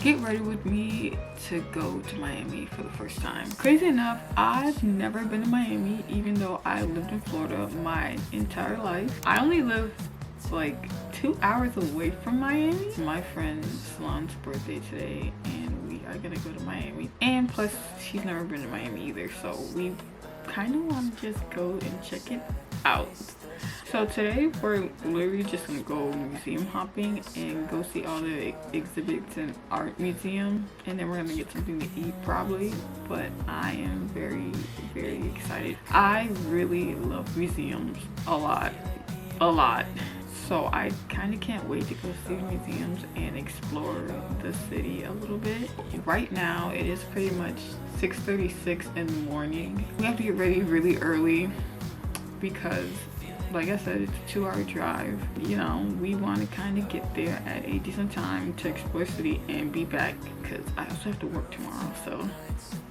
get ready with me to go to Miami for the first time. Crazy enough, I've never been to Miami, even though I lived in Florida my entire life. I only live like 2 hours away from Miami. My friend Salon's birthday today, and we are gonna go to Miami. And plus, she's never been to Miami either, so we kind of want to just go and check it out. So today we're literally just gonna go museum hopping and go see all the exhibits in art museum, and then we're gonna get something to eat probably. But I am very excited. I really love museums a lot. So I kind of can't wait to go see museums and explore the city a little bit. Right now it is pretty much 6:36 in the morning. We have to get ready really early because, like I said, it's a 2-hour drive. You know, we want to kind of get there at a decent time to explore the city and be back because I also have to work tomorrow. So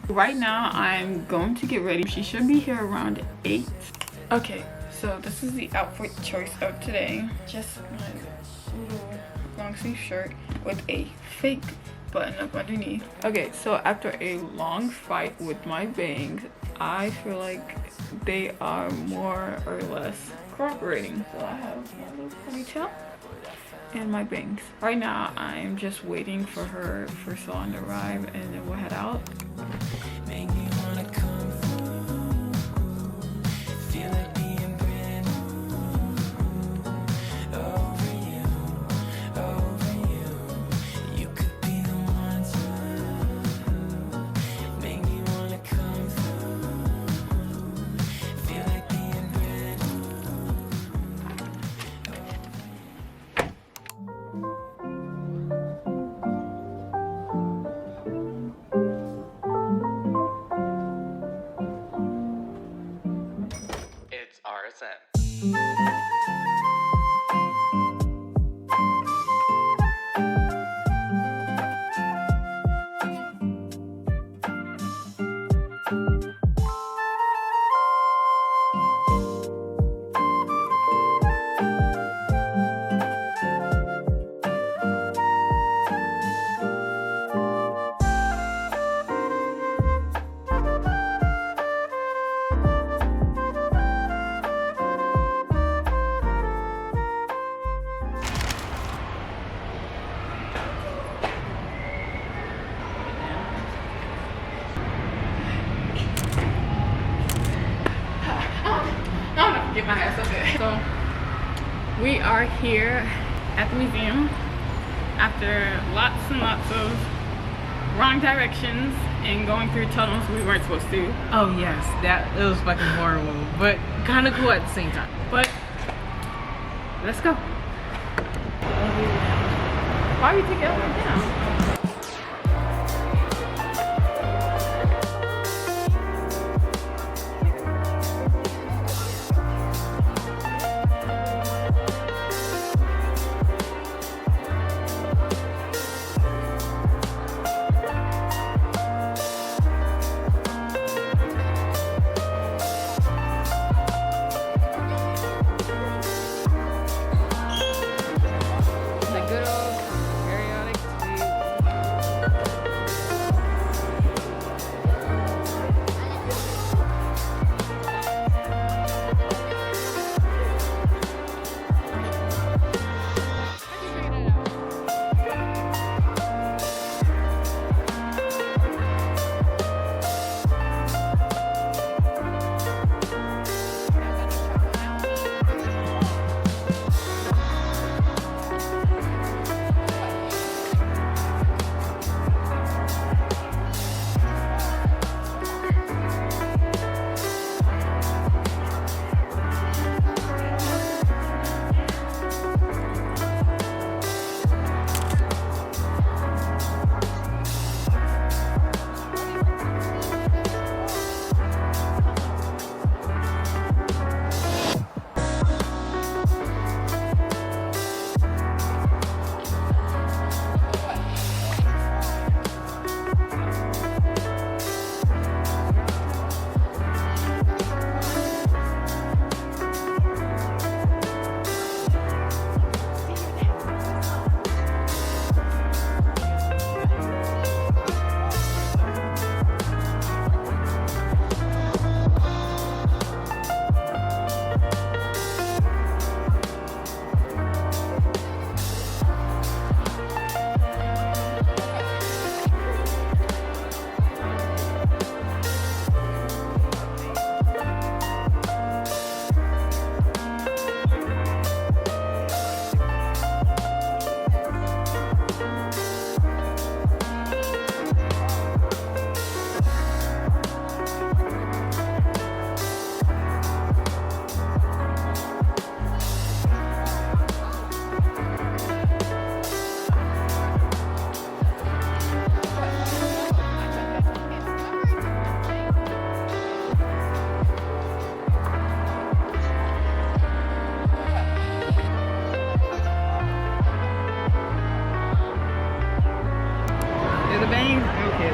right now I'm going to get ready. She should be here around 8. Okay, so this is the outfit choice of today. Just my little long sleeve shirt with a fake button up underneath. Okay, so after a long fight with my bangs, I feel like they are more or less cooperating. So I have my little ponytail and my bangs. Right now I'm just waiting for her for Salon to arrive, and then we'll head out. Make me wanna come through. Feel like being brand new. Over you. You could be the one to make me wanna come through. Feel like being brand new. It's RSM. Get my ass up there. So we are here at the museum after lots and lots of wrong directions and going through tunnels we weren't supposed to. Oh yes, it was fucking horrible, but kind of cool at the same time. But let's go. Why are you taking it all the way down? the bangs? Okay.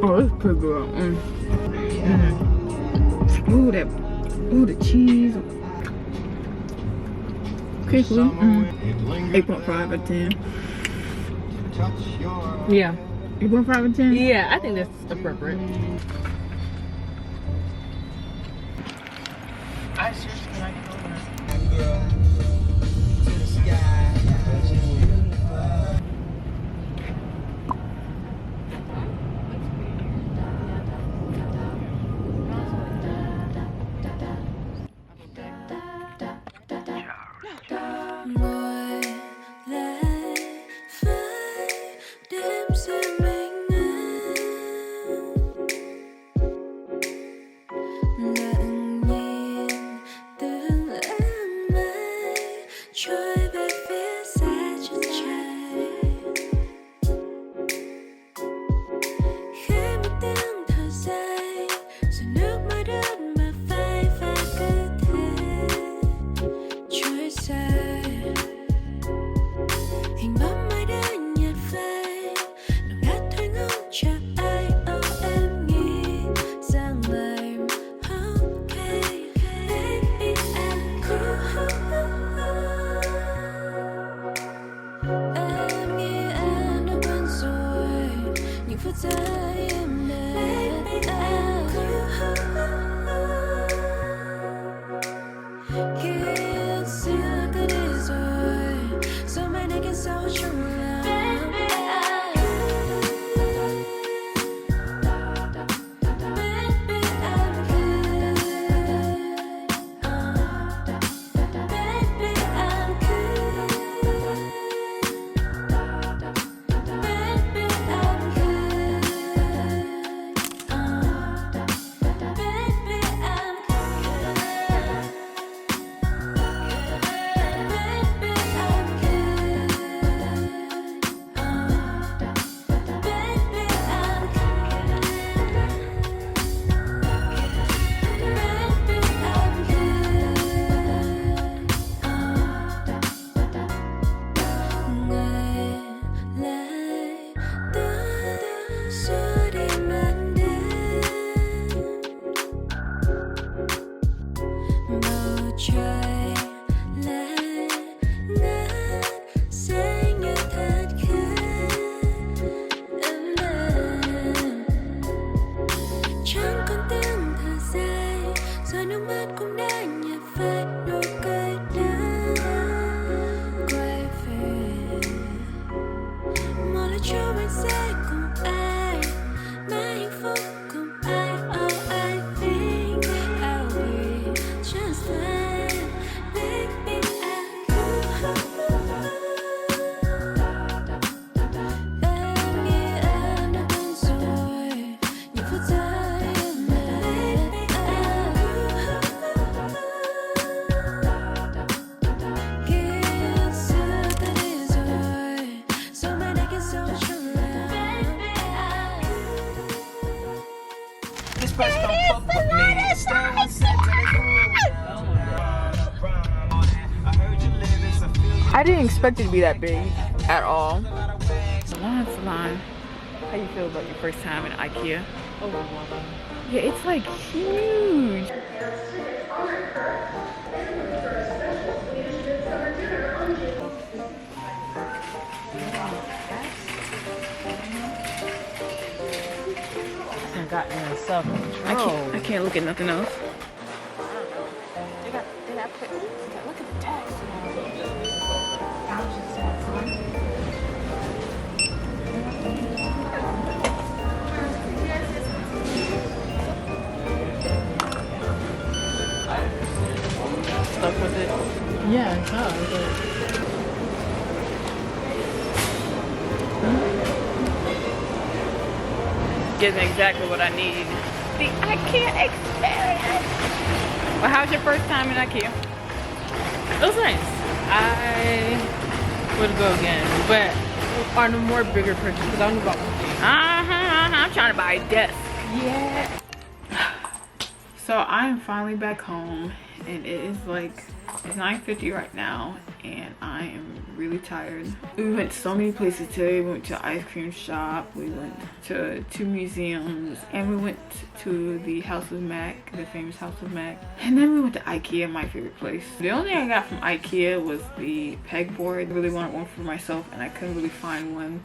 Oh, this is pretty good. Ooh, the cheese. Okay, cool. 8.5 out of 10. Yeah. 8.5 out of 10? Yeah, I think that's appropriate. I seriously like it over. I didn't expect it to be that big at all. Salon. How you feel about your first time in IKEA? Overwhelming. Yeah, it's like huge. And got in self-control. I can't look at nothing else. Look at the text. Stuck with it. Yeah, it does. Gives me exactly what I need. The IKEA experience. Well, how's your first time in IKEA? It was nice. I would go again, but on a more bigger purchase because I don't know about. I'm trying to buy a desk. Yeah. So I am finally back home, and it is like, it's 9:50 right now, and I am really tired. We went so many places today. We went to ice cream shop, we went to 2 museums, and we went to the House of Mac, the famous House of Mac. And then we went to IKEA, my favorite place. The only thing I got from IKEA was the pegboard. I really wanted one for myself, and I couldn't really find one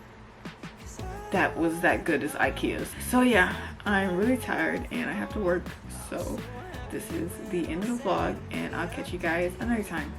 that was that good as IKEA's. So yeah, I'm really tired and I have to work. So this is the end of the vlog, and I'll catch you guys another time.